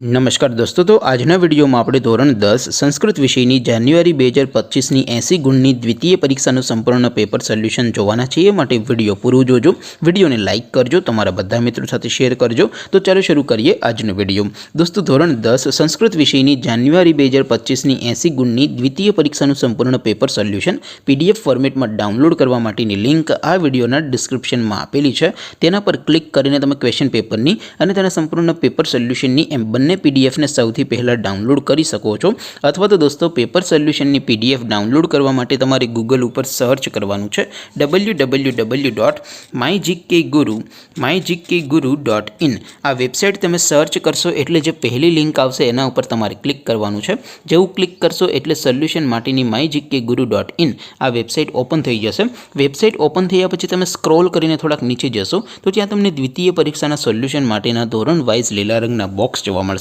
नमस्कार दोस्तों। तो आजना विडियो में આપણે ધોરણ 10 સંસ્કૃત વિષયની જાન્યુઆરી 2025ની 80 ગુણની દ્વિતીય પરીક્ષાનું સંપૂર્ણ પેપર સોલ્યુશન જોવાના છીએ। માટે વિડિયો પૂરો જોજો, વિડિયોને લાઈક કરજો, તમારા બધા મિત્રો સાથે શેર કરજો। તો ચાલો શરૂ કરીએ આજનો વિડિયો। દોસ્તો ધોરણ 10 સંસ્કૃત વિષયની જાન્યુઆરી 2025ની 80 ગુણની દ્વિતીય પરીક્ષાનું સંપૂર્ણ પેપર સોલ્યુશન પીડીએફ ફોર્મેટમાં ડાઉનલોડ કરવા માટેની લિંક આ વિડિયોના ડિસ્ક્રિપ્શનમાં આપેલી છે। તેના પર ક્લિક કરીને તમે ક્વેશ્ચન પેપરની અને તેના સંપૂર્ણ પેપર સોલ્યુશનની એમ બંને पीडीएफ ने સૌથી પહેલા ડાઉનલોડ કરી શકો છો। અથવા તો દોસ્તો પેપર સોલ્યુશનની પીડીએફ ડાઉનલોડ કરવા માટે તમારે ગૂગલ ઉપર સર્ચ કરવાનું છે www.mygkguru.in। આ વેબસાઇટ તમે સર્ચ કરશો એટલે જે પહેલી લિંક આવશે એના ઉપર તમારે ક્લિક કરવાનું છે। જેવું ક્લિક કરશો એટલે સોલ્યુશન માટેની mygkguru.in આ વેબસાઇટ ઓપન થઈ જશે। વેબસાઇટ ઓપન થયા પછી તમે સ્ક્રોલ કરીને થોડાક નીચે જશો તો ત્યાં તમને દ્વિતીય પરીક્ષાના સોલ્યુશન માટેના ધોરણ વાઇઝ લીલા રંગના બોક્સ જોવા મળશે।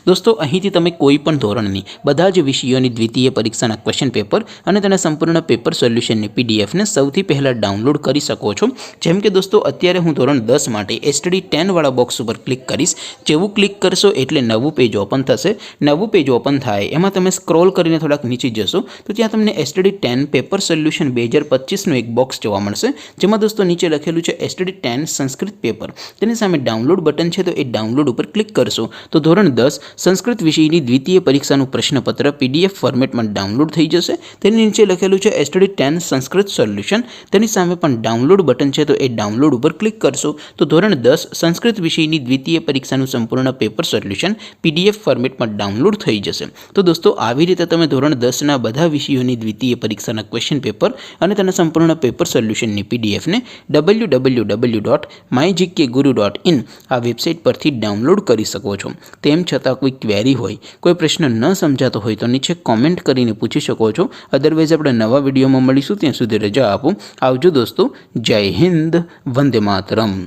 दोस्तों અહીંથી તમે કોઈ પણ ધોરણની બધા જ વિષયોની દ્વિતીય પરીક્ષાના ક્વેશ્ચન પેપર અને તેના સંપૂર્ણ પેપર સોલ્યુશનની પીડીએફ ને સૌથી પહેલા ડાઉનલોડ કરી શકો છો। જેમ કે દોસ્તો અત્યારે હું ધોરણ 10 માટે એસટીડી 10 વાળા બોક્સ ઉપર ક્લિક કરીશ। જેવું ક્લિક કરશો એટલે નવું પેજ ઓપન થશે। નવું પેજ ઓપન થાય એમાં તમે સ્ક્રોલ કરીને થોડાક નીચે જશો તો ત્યાં તમને એસટીડી 10 પેપર સોલ્યુશન 2025 નું એક બોક્સ જોવા મળશે। જેમાં દોસ્તો નીચે લખેલું છે એસટીડી 10 સંસ્કૃત પેપર। તેની સામે ડાઉનલોડ બટન છે તો એ ડાઉનલોડ ઉપર ક્લિક કરશો તો ધોરણ 10 संस्कृत विषयની દ્વિતીય પરીક્ષાનું પ્રશ્નપત્ર પીડીએફ ફોર્મેટમાં ડાઉનલોડ થઈ જશે। તેની નીચે લખેલું છે એસટીડી 10 સંસ્કૃત સોલ્યુશન। તેની સામે પણ ડાઉનલોડ બટન છે તો એ ડાઉનલોડ ઉપર ક્લિક કરશો તો ધોરણ 10 સંસ્કૃત વિષયની દ્વિતીય પરીક્ષાનું સંપૂર્ણ પેપર સોલ્યુશન પીડીએફ ફોર્મેટમાં ડાઉનલોડ થઈ જશે। તો દોસ્તો આવી રીતે તમે ધોરણ 10 ના બધા વિષયોની દ્વિતીય પરીક્ષાના ક્વેશ્ચન પેપર અને તેના સંપૂર્ણ પેપર સોલ્યુશનની પીડીએફ ને www.mygkguru.in આ વેબસાઇટ પરથી ડાઉનલોડ કરી શકો છો। તેમ છતાં कोई क्वेरी होय, कोई प्रश्न न समझातो होय तो नीचे कॉमेंट करीने पूछी शको छो। अदरवाइज आपणे नवा विडियो में मळीशुं, त्यां सुधी रजा आपो। आवजो दोस्तों। जय हिंद, वंदे मातरम।